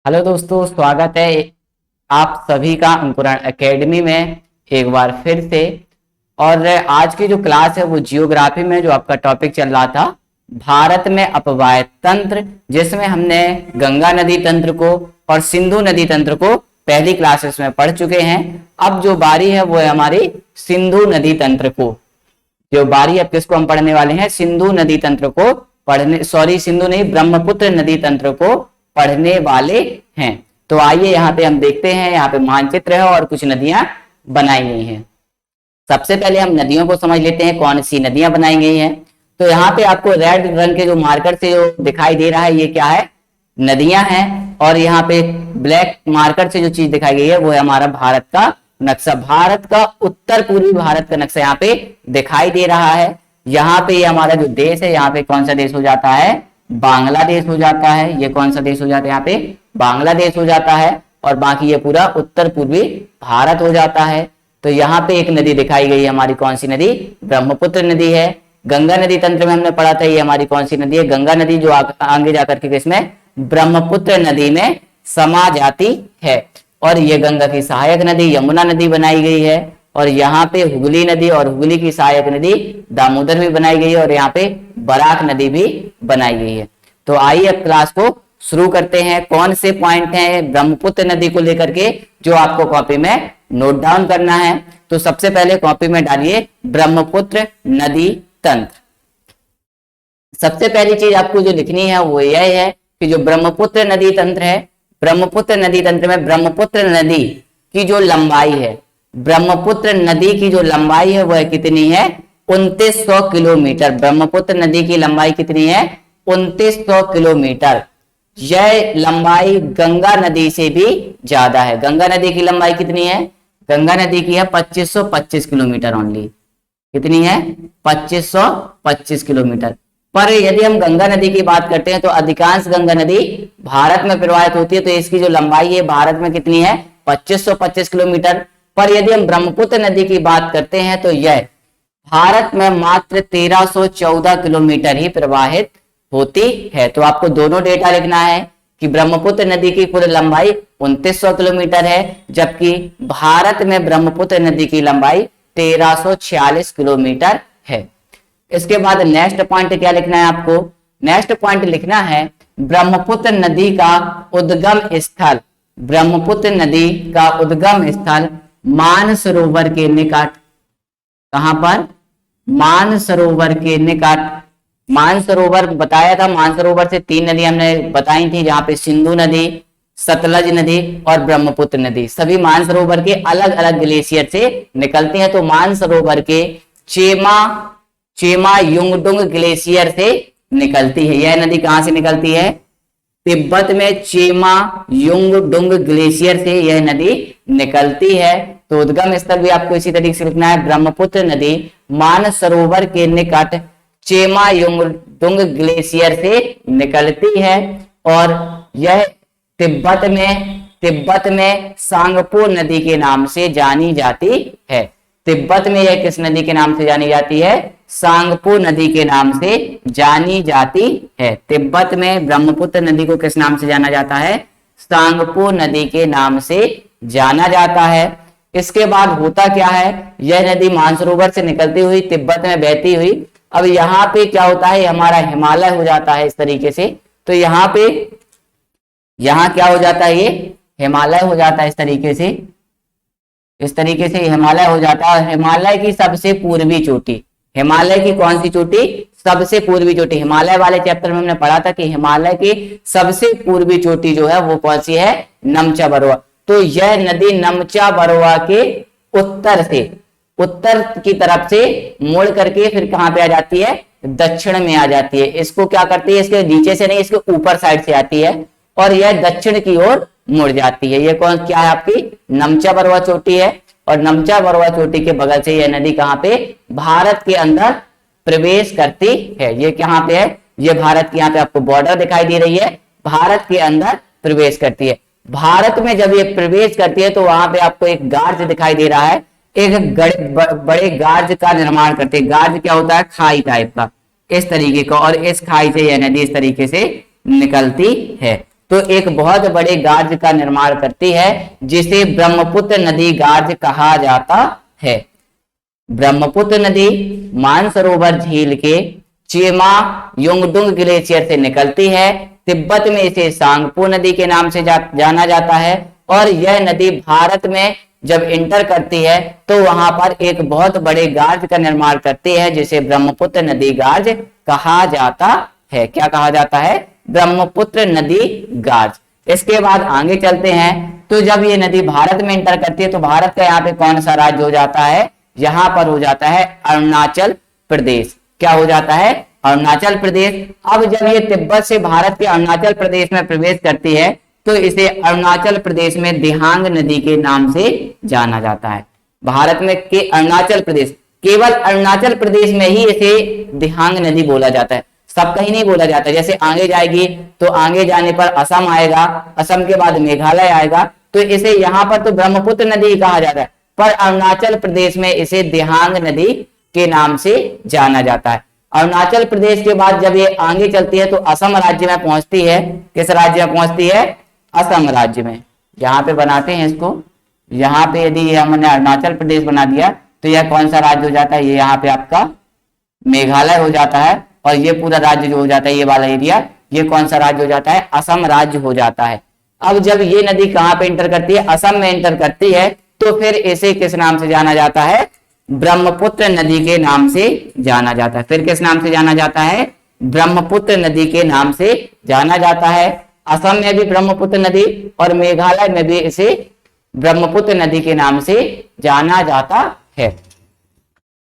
Hello दोस्तों, स्वागत है आप सभी का अंकुरण एकेडमी में एक बार फिर से। और आज की जो क्लास है वो जियोग्राफी में जो आपका टॉपिक चल रहा था भारत में अपवाय तंत्र, जिसमें हमने गंगा नदी तंत्र को और सिंधु नदी तंत्र को पहली क्लासेस में पढ़ चुके हैं। अब जो बारी है वो है हमारी सिंधु नदी तंत्र को। जो बारी अब किसको हम पढ़ने वाले हैं, सिंधु नदी तंत्र को पढ़ने, सॉरी सिंधु नहीं, ब्रह्मपुत्र नदी तंत्र को पढ़ने वाले हैं। तो आइए यहाँ पे हम देखते हैं, यहाँ पे मानचित्र है और कुछ नदियां बनाई गई हैं। सबसे पहले हम नदियों को समझ लेते हैं, कौन सी नदियां बनाई गई हैं। तो यहाँ पे आपको रेड रंग के जो मार्कर से जो दिखाई दे रहा है ये क्या है, नदियां हैं। और यहाँ पे ब्लैक मार्कर से जो चीज दिखाई गई है वो है हमारा भारत का नक्शा। भारत का उत्तर पूर्वी भारत का नक्शा यहाँ पे दिखाई दे रहा है। यहाँ पे ये हमारा जो देश है, यहाँ पे कौन सा देश हो जाता है, बांग्लादेश हो जाता है। ये कौन सा देश हो जाता है, यहाँ पे बांग्लादेश हो जाता है। और बाकी ये पूरा उत्तर पूर्वी भारत हो जाता है। तो यहाँ पे एक नदी दिखाई गई है हमारी, कौन सी नदी, ब्रह्मपुत्र नदी है। गंगा नदी तंत्र में हमने पढ़ा था, ये हमारी कौन सी नदी है, गंगा नदी, जो आगे जाकर के इसमें ब्रह्मपुत्र नदी में समा जाती है। और ये गंगा की सहायक नदी यमुना नदी बनाई गई है। और यहाँ पे हुगली नदी और हुगली की सहायक नदी दामोदर भी बनाई गई है। और यहाँ पे बराक नदी भी बनाई गई है। तो आइए अब क्लास को शुरू करते हैं। कौन से पॉइंट हैं ब्रह्मपुत्र नदी को लेकर के जो आपको कॉपी में नोट डाउन करना है। तो सबसे पहले कॉपी में डालिए ब्रह्मपुत्र नदी तंत्र। सबसे पहली चीज आपको जो लिखनी है वो यह है कि जो ब्रह्मपुत्र नदी तंत्र है, ब्रह्मपुत्र नदी तंत्र में ब्रह्मपुत्र नदी की जो लंबाई है, ब्रह्मपुत्र नदी की जो लंबाई है वह कितनी है, 2900 किलोमीटर। ब्रह्मपुत्र नदी की लंबाई कितनी है, 2900 किलोमीटर। यह लंबाई गंगा नदी से भी ज्यादा है। गंगा नदी की लंबाई कितनी है, गंगा नदी की है 2525 किलोमीटर ओनली। कितनी है, 2525 किलोमीटर। पर यदि हम गंगा नदी की बात करते हैं तो अधिकांश गंगा नदी भारत में प्रवाहित होती है। तो इसकी जो लंबाई है भारत में कितनी है, 2525 किलोमीटर। पर यदि हम ब्रह्मपुत्र नदी की बात करते हैं तो यह भारत में मात्र 1314 किलोमीटर ही प्रवाहित होती है। तो आपको दोनों डेटा लिखना है कि ब्रह्मपुत्र नदी की कुल लंबाई 2900 किलोमीटर है, जबकि भारत में ब्रह्मपुत्र नदी की लंबाई 1346 किलोमीटर है। इसके बाद नेक्स्ट पॉइंट क्या लिखना है आपको, नेक्स्ट पॉइंट लिखना है ब्रह्मपुत्र नदी का उद्गम स्थल। ब्रह्मपुत्र नदी का उद्गम स्थल मानसरोवर के निकट। कहां पर, मानसरोवर के निकट। मानसरोवर बताया था, मानसरोवर से 3 नदी हमने बताई थी, जहां पे सिंधु नदी, सतलज नदी और ब्रह्मपुत्र नदी सभी मानसरोवर के अलग अलग ग्लेशियर से निकलती हैं। तो मानसरोवर के चेमा युंगडुंग ग्लेशियर से निकलती है। यह नदी कहां से निकलती है, तिब्बत में चेमा युंगडुंग ग्लेशियर से यह नदी निकलती है। तो उद्गम स्थल भी आपको इसी तरीके से लिखना है, ब्रह्मपुत्र नदी मानसरोवर के निकट चेमा युंगडुंग ग्लेशियर से निकलती है। और यह तिब्बत में सांगपो नदी के नाम से जानी जाती है। तिब्बत में यह किस नदी के नाम से जानी जाती है, सांगपो नदी के नाम से जानी जाती है। तिब्बत में ब्रह्मपुत्र नदी को किस नाम से जाना जाता है, सांगपो नदी के नाम से जाना जाता है। इसके बाद होता क्या है, यह नदी मानसरोवर से निकलती हुई तिब्बत में बहती हुई, अब यहाँ पे क्या होता है, हमारा हिमालय हो जाता है इस तरीके से। तो यहाँ पे, यहाँ क्या हो जाता है, ये हिमालय हो जाता है इस तरीके से, इस तरीके से हिमालय हो जाता है। हिमालय की सबसे पूर्वी चोटी, हिमालय की कौन सी चोटी, सबसे पूर्वी चोटी। हिमालय वाले चैप्टर में हमने पढ़ा था कि हिमालय की सबसे पूर्वी चोटी जो है वो कौन सी है, नमचा बरुआ। तो यह नदी नमचा बरुआ के उत्तर से, उत्तर की तरफ से मुड़ करके फिर कहां पे आ जाती है, दक्षिण में आ जाती है। इसको क्या करती है, इसके नीचे से नहीं, इसके ऊपर साइड से आती है और यह दक्षिण की ओर मुड़ जाती है। ये कौन क्या है, आपकी नमचा बरुआ चोटी है। और नमचा बरुआ चोटी के बगल से यह नदी कहां पे, भारत के अंदर प्रवेश करती है। ये कहां पे है, ये भारत की यहाँ पे आपको बॉर्डर दिखाई दे रही है, भारत के अंदर प्रवेश करती है। भारत में जब ये प्रवेश करती है तो वहां पे आपको एक गार्ज दिखाई दे रहा है, एक बड़े गार्ज का निर्माण करती है। गार्ज क्या होता है, खाई टाइप का, इस तरीके का। और इस खाई से यह नदी इस तरीके से निकलती है। तो एक बहुत बड़े गार्ज का निर्माण करती है जिसे ब्रह्मपुत्र नदी गार्ज कहा जाता है। ब्रह्मपुत्र नदी मानसरोवर झील के चेमा योंगडुंग ग्लेशियर से निकलती है। तिब्बत में इसे सांगपो नदी के नाम से जाना जाता है और यह नदी भारत में जब इंटर करती है तो वहां पर एक बहुत बड़े गार्ज का निर्माण करती है जिसे ब्रह्मपुत्र नदी गार्ज कहा जाता है। क्या कहा जाता है? ब्रह्मपुत्र नदी गार्ज। इसके बाद आगे चलते हैं, तो जब ये नदी भारत में इंटर करती है तो भारत का यहाँ पे कौन सा राज्य हो जाता है? यहाँ पर हो जाता है अरुणाचल प्रदेश। क्या हो जाता है? अरुणाचल प्रदेश। अब जब ये तिब्बत से भारत के अरुणाचल प्रदेश में प्रवेश करती है तो इसे अरुणाचल प्रदेश में दिहांग नदी के नाम से जाना जाता है। भारत में के अरुणाचल प्रदेश, केवल अरुणाचल प्रदेश में ही इसे दिहांग नदी बोला जाता है, सब कहीं नहीं बोला जाता। जैसे आगे जाएगी तो आगे जाने पर असम आएगा, असम के बाद मेघालय आएगा, तो इसे यहाँ पर तो ब्रह्मपुत्र नदी कहा जाता है, पर अरुणाचल प्रदेश में इसे दिहांग नदी के नाम से जाना जाता है। अरुणाचल प्रदेश के बाद जब ये आगे चलती है तो असम राज्य में पहुंचती है। किस राज्य में पहुंचती है? असम राज्य में। यहाँ पे बनाते हैं इसको, यहाँ पे यदि हमने अरुणाचल प्रदेश बना दिया तो यह कौन सा राज्य हो जाता है? ये यहाँ पे आपका मेघालय हो जाता है और ये पूरा राज्य जो हो जाता है, ये वाला एरिया, ये कौन सा राज्य हो जाता है? असम राज्य हो जाता है। अब जब ये नदी कहाँ पे इंटर करती है? असम में इंटर करती है, तो फिर इसे किस नाम से जाना जाता है? ब्रह्मपुत्र नदी के नाम से जाना जाता है। फिर किस नाम से जाना जाता है? ब्रह्मपुत्र नदी के नाम से जाना जाता है। असम में भी ब्रह्मपुत्र नदी और मेघालय में भी इसे ब्रह्मपुत्र नदी के नाम से जाना जाता है।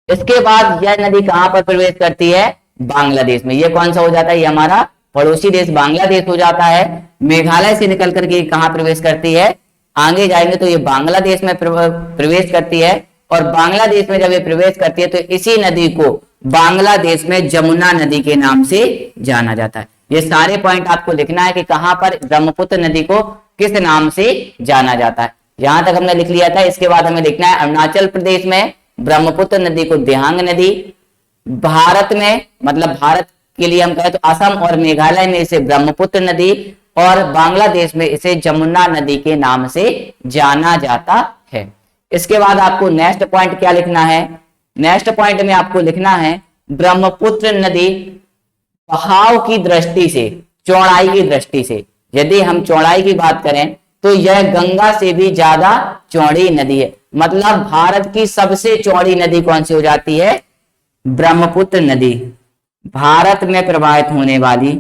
इसके बाद यह नदी कहां पर प्रवेश करती है? बांग्लादेश में। यह कौन सा हो जाता है? ये हमारा पड़ोसी देश बांग्लादेश हो जाता है। मेघालय से निकल करके कहां प्रवेश करती है? आगे जाएंगे तो ये बांग्लादेश में प्रवेश करती है और बांग्लादेश में जब ये प्रवेश करती है तो इसी नदी को बांग्लादेश में जमुना नदी के नाम से जाना जाता है। ये सारे पॉइंट आपको लिखना है कि कहां पर ब्रह्मपुत्र नदी को किस नाम से जाना जाता है। यहां तक हमने लिख लिया था। इसके बाद हमें लिखना है अरुणाचल प्रदेश में ब्रह्मपुत्र नदी को दिहांग नदी, भारत में मतलब भारत के लिए हम कहें तो असम और मेघालय में इसे ब्रह्मपुत्र नदी और बांग्लादेश में इसे जमुना नदी के नाम से जाना जाता है। इसके बाद आपको नेक्स्ट पॉइंट क्या लिखना है? नेक्स्ट पॉइंट में आपको लिखना है ब्रह्मपुत्र नदी बहाव की दृष्टि से, चौड़ाई की दृष्टि से, यदि हम चौड़ाई की बात करें तो यह गंगा से भी ज्यादा चौड़ी नदी है। मतलब भारत की सबसे चौड़ी नदी कौन सी हो जाती है? ब्रह्मपुत्र नदी। भारत में प्रवाहित होने वाली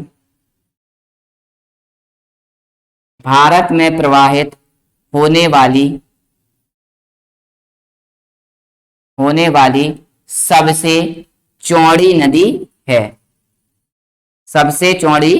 सबसे चौड़ी नदी है। सबसे चौड़ी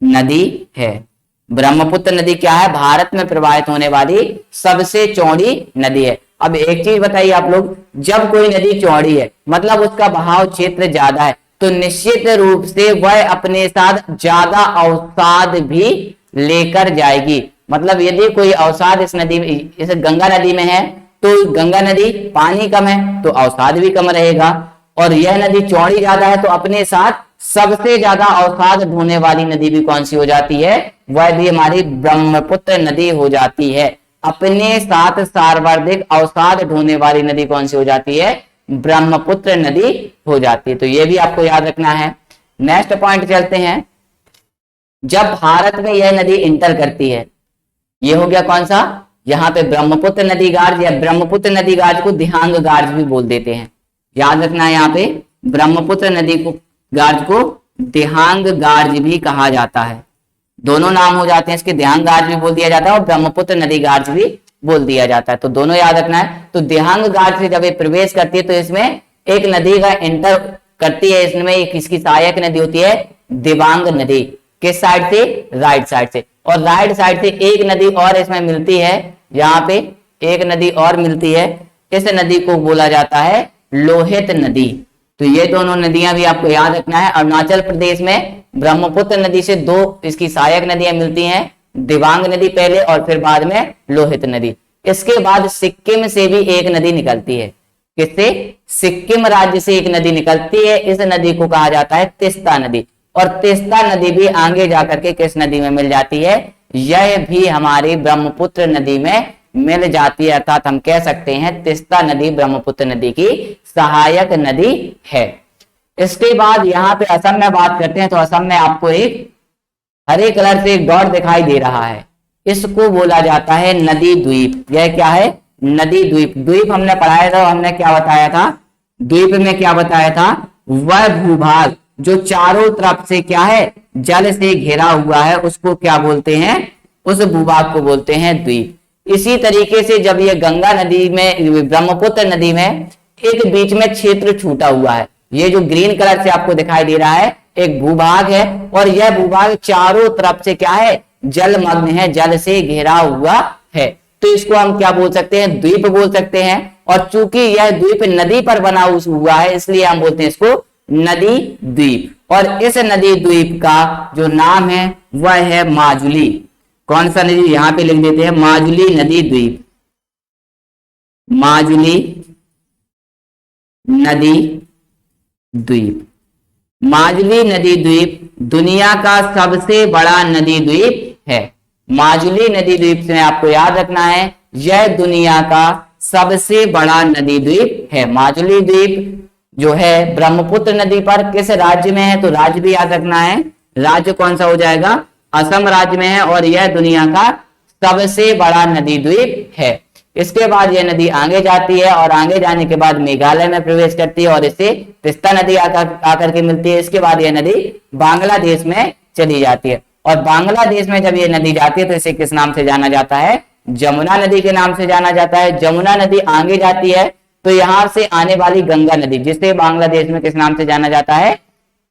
नदी है ब्रह्मपुत्र नदी। क्या है? भारत में प्रवाहित होने वाली सबसे चौड़ी नदी है। अब एक चीज बताइए आप लोग, जब कोई नदी चौड़ी है मतलब उसका बहाव क्षेत्र ज्यादा है तो निश्चित रूप से वह अपने साथ ज्यादा अवसाद भी लेकर जाएगी। मतलब यदि कोई अवसाद इस नदी में, इस गंगा नदी में है तो गंगा नदी पानी कम है तो अवसाद भी कम रहेगा, और यह नदी चौड़ी ज्यादा है तो अपने साथ सबसे ज्यादा अवसाद ढोने वाली नदी भी कौन सी हो जाती है? वह भी हमारी ब्रह्मपुत्र नदी हो जाती है। अपने साथ सर्वाधिक अवसाद ढोने वाली नदी कौन सी हो जाती है? ब्रह्मपुत्र नदी हो जाती है। तो ये भी आपको याद रखना है। नेक्स्ट पॉइंट चलते हैं। जब भारत में यह नदी इंटर करती है, ये हो गया कौन सा? यहाँ पे ब्रह्मपुत्र नदी गार्ज या ब्रह्मपुत्र नदी गार्ज को दिहांग गार्ज भी बोल देते हैं। याद रखना है, यहाँ पे ब्रह्मपुत्र नदी को गार्ज को दिहांग गार्ज भी कहा जाता है। दोनों नाम हो जाते हैं इसके, दिहांग गार्ज भी बोल दिया जाता है और ब्रह्मपुत्र नदी गार्ज भी बोल दिया जाता है। तो दोनों याद रखना है। तो दिहांग गार्ज से जब ये प्रवेश करती है तो इसमें एक नदी का इंटर करती है। इसमें एक इसकी सहायक नदी होती है दिबांग नदी। किस साइड से? राइट साइड से। और राइट साइड से एक नदी और इसमें मिलती है, यहाँ पे एक नदी और मिलती है। इस नदी को बोला जाता है लोहित नदी। तो ये दोनों नदियां भी आपको याद रखना है। अरुणाचल प्रदेश में ब्रह्मपुत्र नदी से दो इसकी सहायक नदियां मिलती हैं, दिबांग नदी पहले और फिर बाद में लोहित नदी। इसके बाद सिक्किम से भी एक नदी निकलती है। किससे? सिक्किम राज्य से एक नदी निकलती है। इस नदी को कहा जाता है तीस्ता नदी। और तीस्ता नदी भी आगे जाकर के किस नदी में मिल जाती है? यह भी हमारी ब्रह्मपुत्र नदी में मिल जाती है, अर्थात हम कह सकते हैं तीस्ता नदी ब्रह्मपुत्र नदी की सहायक नदी है। इसके बाद यहाँ पे असम में बात करते हैं, तो असम में आपको एक हरे कलर से एक डॉट दिखाई दे रहा है, इसको बोला जाता है नदी द्वीप। यह क्या है? नदी द्वीप। द्वीप हमने पढ़ाया था, हमने क्या बताया था? द्वीप में क्या बताया था? वह भूभाग जो चारों तरफ से क्या है? जल से घिरा हुआ है, उसको क्या बोलते हैं? उस भूभाग को बोलते हैं द्वीप। इसी तरीके से जब ये गंगा नदी में, ब्रह्मपुत्र नदी में एक बीच में क्षेत्र छूटा हुआ है, ये जो ग्रीन कलर से आपको दिखाई दे रहा है एक भूभाग है, और यह भूभाग चारों तरफ से क्या है? जलमग्न है, जल से घिरा हुआ है, तो इसको हम क्या बोल सकते हैं? द्वीप बोल सकते हैं। और चूंकि यह द्वीप नदी पर बना हुआ है, इसलिए हम बोलते हैं इसको नदी द्वीप। और इस नदी द्वीप का जो नाम है वह है माजुली। कौन सा नदी? यहां पे लिख देते हैं माजुली नदी द्वीप। माजुली नदी द्वीप। माजुली नदी द्वीप दुनिया का सबसे बड़ा नदी द्वीप है। माजुली नदी द्वीप से आपको याद रखना है, यह दुनिया का सबसे बड़ा नदी द्वीप है। माजुली द्वीप जो है ब्रह्मपुत्र नदी पर किस राज्य में है? तो राज्य भी याद रखना है, राज्य कौन सा हो जाएगा? असम राज्य में है, और यह दुनिया का सबसे बड़ा नदी द्वीप है। इसके बाद यह नदी आगे जाती है, और आगे जाने के बाद मेघालय में प्रवेश करती है, और इससे तीस्ता नदी आकर के मिलती है। इसके बाद यह नदी बांग्लादेश में चली जाती है, और बांग्लादेश में जब ये नदी जाती है तो इसे किस नाम से जाना जाता है? जमुना नदी के नाम से जाना जाता है। जमुना नदी आगे जाती है तो यहां से आने वाली गंगा नदी, जिसे बांग्लादेश में किस नाम से जाना जाता है?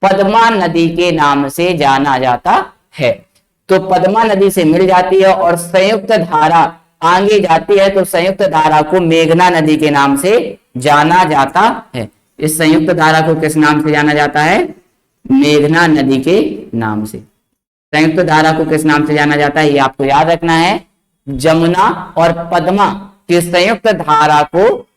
पद्मा नदी के नाम से जाना जाता है। तो पद्मा नदी से मिल जाती है, और संयुक्त धारा आगे जाती है, तो संयुक्त धारा को मेघना नदी के नाम से जाना जाता है। इस संयुक्त धारा को किस नाम से जाना जाता है? मेघना नदी के नाम से। संयुक्त धारा को किस नाम से जाना जाता है? ये आपको याद रखना है। जमुना और पद्मा की संयुक्त धारा को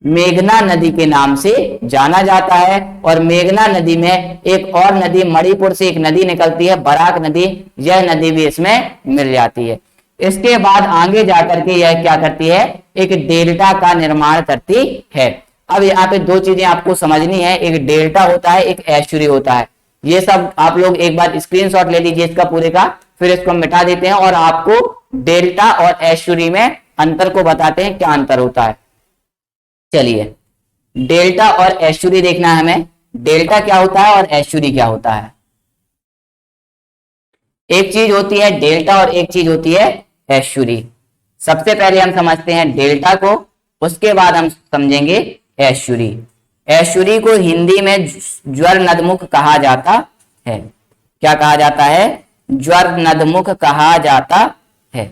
मेघना नदी के नाम से जाना जाता है। और मेघना नदी में एक और नदी, मणिपुर से एक नदी निकलती है, बराक नदी, यह नदी भी इसमें मिल जाती है। इसके बाद आगे जाकर के यह क्या करती है? एक डेल्टा का निर्माण करती है। अब यहाँ पे दो चीजें आपको समझनी है, एक डेल्टा होता है, एक एस्चुरी होता है। ये सब आप लोग एक बार स्क्रीनशॉट ले लीजिए इसका पूरे का, फिर इसको मिटा देते हैं और आपको डेल्टा और एस्चुरी में अंतर को बताते हैं, क्या अंतर होता है। चलिए, डेल्टा और एस्चुरी देखना है हमें। डेल्टा क्या होता है और एस्चुरी क्या होता है? एक चीज होती है डेल्टा और एक चीज होती है एस्चुरी। सबसे पहले हम समझते हैं डेल्टा को, उसके बाद हम समझेंगे एस्चुरी। एस्चुरी को हिंदी में ज्वर नदमुख कहा जाता है। क्या कहा जाता है? ज्वर नदमुख कहा जाता है।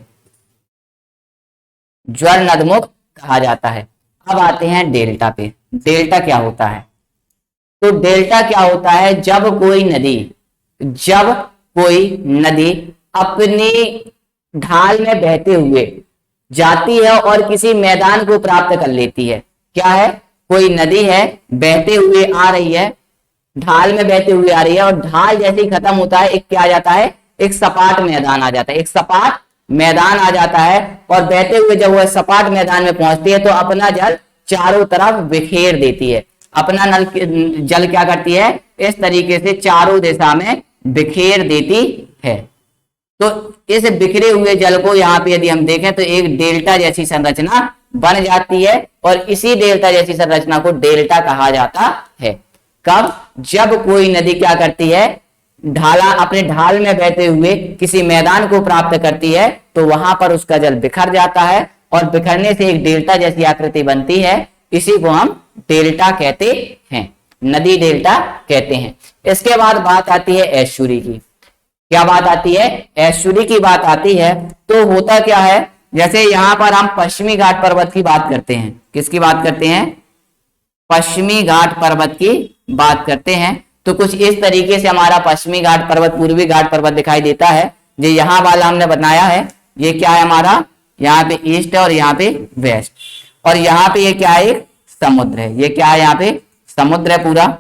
ज्वर नदमुख कहा जाता है। अब आते हैं डेल्टा पे। डेल्टा क्या होता है? तो डेल्टा क्या होता है? जब कोई नदी अपनी ढाल में बहते हुए जाती है और किसी मैदान को प्राप्त कर लेती है। क्या है? कोई नदी है, बहते हुए आ रही है, ढाल में बहते हुए आ रही है, और ढाल जैसे ही खत्म होता है एक क्या आ जाता है? एक सपाट मैदान आ जाता है। एक सपाट मैदान आ जाता है, और बहते हुए जब वह सपाट मैदान में पहुंचती है तो अपना जल चारों तरफ बिखेर देती है। अपना जल क्या करती है? इस तरीके से चारों दिशा में बिखेर देती है। तो इस बिखरे हुए जल को यहाँ पे यदि हम देखें तो एक डेल्टा जैसी संरचना बन जाती है, और इसी डेल्टा जैसी संरचना को डेल्टा कहा जाता है। कब? जब कोई नदी क्या करती है? अपने ढाल में बहते हुए किसी मैदान को प्राप्त करती है, तो वहां पर उसका जल बिखर जाता है, और बिखरने से एक डेल्टा जैसी आकृति बनती है। इसी को हम डेल्टा कहते हैं, नदी डेल्टा कहते हैं। इसके बाद बात आती है एस्चुरी की। क्या बात आती है? एस्चुरी की बात आती है। तो होता क्या है, जैसे यहां पर हम पश्चिमी घाट पर्वत की बात करते हैं। किसकी बात करते हैं? पश्चिमी घाट पर्वत की बात करते हैं। तो कुछ इस तरीके से हमारा पश्चिमी घाट पर्वत, पूर्वी घाट पर्वत दिखाई देता है। जो यहाँ वाला हमने बनाया है, ये क्या है हमारा? यहाँ पे ईस्ट है और यहाँ पे वेस्ट, और यहाँ पे ये क्या है? एक समुद्र है। ये क्या है? यहाँ पे समुद्र है पूरा।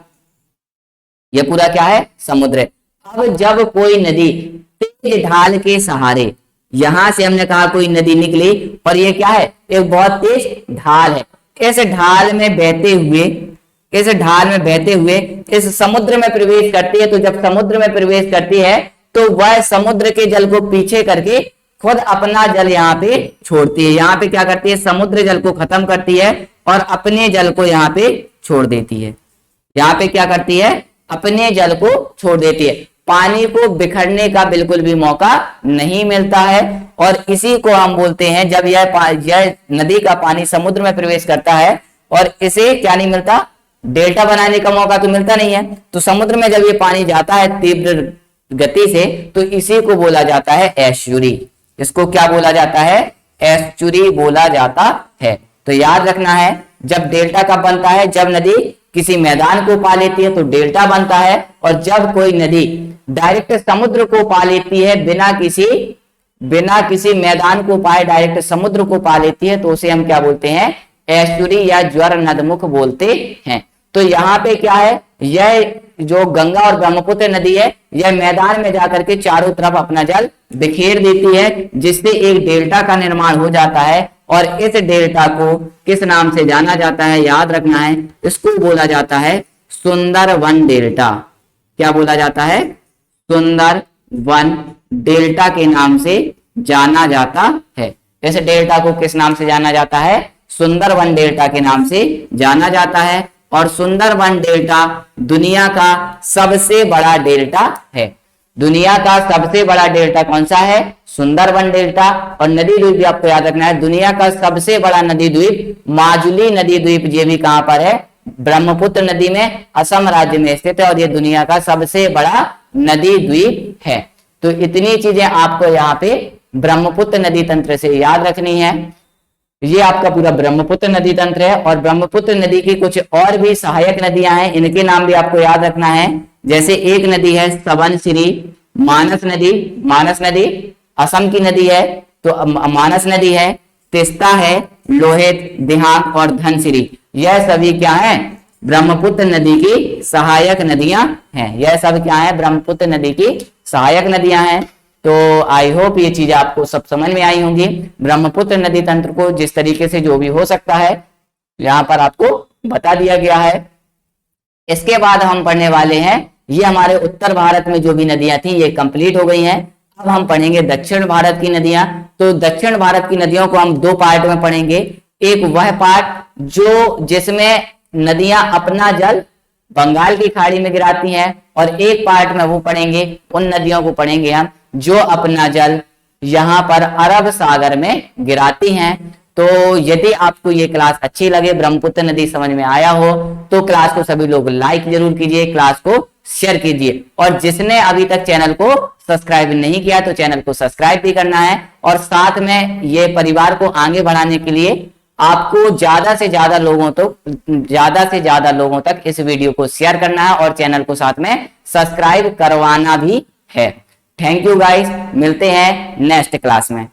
ये पूरा क्या है? समुद्र है। अब जब कोई नदी तेज ढाल के सहारे, यहां से हमने कहा कोई नदी निकली और ये क्या है, एक बहुत तेज ढाल है। इस ढाल में बहते हुए, इस ढाल में बहते हुए इस समुद्र में प्रवेश करती है। तो जब समुद्र में प्रवेश करती है तो वह समुद्र के जल को पीछे करके खुद अपना जल यहाँ पे छोड़ती है। यहाँ पे क्या करती है, समुद्र जल को खत्म करती है और अपने जल को यहाँ पे छोड़ देती है। यहाँ पे क्या करती है, अपने जल को छोड़ देती है। पानी को बिखरने का बिल्कुल भी मौका नहीं मिलता है और इसी को हम बोलते हैं, जब यह नदी का पानी समुद्र में प्रवेश करता है और इसे क्या नहीं मिलता, डेल्टा बनाने का मौका तो मिलता नहीं है। तो समुद्र में जब ये पानी जाता है तीव्र गति से, तो इसी को बोला जाता है एस्चुरी। इसको क्या बोला जाता है, एस्चुरी बोला जाता है। तो याद रखना है, जब डेल्टा कब बनता है, जब नदी किसी मैदान को पा लेती है तो डेल्टा बनता है, और जब कोई नदी डायरेक्ट समुद्र को पा लेती है बिना किसी मैदान को पाए डायरेक्ट समुद्र को पा लेती है, तो उसे हम क्या बोलते हैं, एस्चुरी या ज्वर नदमुख बोलते हैं। तो यहाँ पे क्या है, यह जो गंगा और ब्रह्मपुत्र नदी है, यह मैदान में जाकर के चारों तरफ अपना जल बिखेर देती है, जिससे एक डेल्टा का निर्माण हो जाता है। और इस डेल्टा को किस नाम से जाना जाता है, याद रखना है, इसको बोला जाता है सुंदरवन डेल्टा। क्या बोला जाता है, सुंदरवन डेल्टा के नाम से जाना जाता है। इस डेल्टा को किस नाम से जाना जाता है, सुंदरवन डेल्टा के नाम से जाना जाता है। और सुंदरवन डेल्टा दुनिया का सबसे बड़ा डेल्टा है। दुनिया का सबसे बड़ा डेल्टा कौन सा है, सुंदरवन डेल्टा। और नदी द्वीप भी आपको याद रखना है, दुनिया का सबसे बड़ा नदी द्वीप माजुली नदी द्वीप, ये भी कहां पर है, ब्रह्मपुत्र नदी में, असम राज्य में स्थित है, और ये दुनिया का सबसे बड़ा नदी द्वीप है। तो इतनी चीजें आपको यहाँ पे ब्रह्मपुत्र नदी तंत्र से याद रखनी है। ये आपका पूरा ब्रह्मपुत्र नदी तंत्र है। और ब्रह्मपुत्र नदी की कुछ और भी सहायक नदियां हैं, इनके नाम भी आपको याद रखना है। जैसे एक नदी है सबनसिरी, मानस नदी असम की नदी है, तो मानस नदी है, तिस्ता है, लोहित, दिहांग और धनसिरी, यह सभी क्या है, ब्रह्मपुत्र नदी की सहायक नदियां हैं। यह सब क्या है, ब्रह्मपुत्र नदी की सहायक नदियां हैं। तो आई होप ये चीजें आपको सब समझ में आई होंगी। ब्रह्मपुत्र नदी तंत्र को जिस तरीके से जो भी हो सकता है यहाँ पर आपको बता दिया गया है। इसके बाद हम पढ़ने वाले हैं, ये हमारे उत्तर भारत में जो भी नदियां थी ये कंप्लीट हो गई हैं। अब हम पढ़ेंगे दक्षिण भारत की नदियां। तो दक्षिण भारत की नदियों को हम दो पार्ट में पढ़ेंगे। एक वह पार्ट जिसमें नदियां अपना जल बंगाल की खाड़ी में गिराती हैं, और एक पार्ट में वो पढ़ेंगे, उन नदियों को पढ़ेंगे हम जो अपना जल यहाँ पर अरब सागर में गिराती हैं। तो यदि आपको ये क्लास अच्छी लगे, ब्रह्मपुत्र नदी समझ में आया हो, तो क्लास को सभी लोग लाइक जरूर कीजिए, क्लास को शेयर कीजिए, और जिसने अभी तक चैनल को सब्सक्राइब नहीं किया तो चैनल को सब्सक्राइब भी करना है। और साथ में ये परिवार को आगे बढ़ाने के लिए आपको ज्यादा से ज्यादा लोगों तक इस वीडियो को शेयर करना है, और चैनल को साथ में सब्सक्राइब करवाना भी है। थैंक यू गाइस, मिलते हैं नेक्स्ट क्लास में।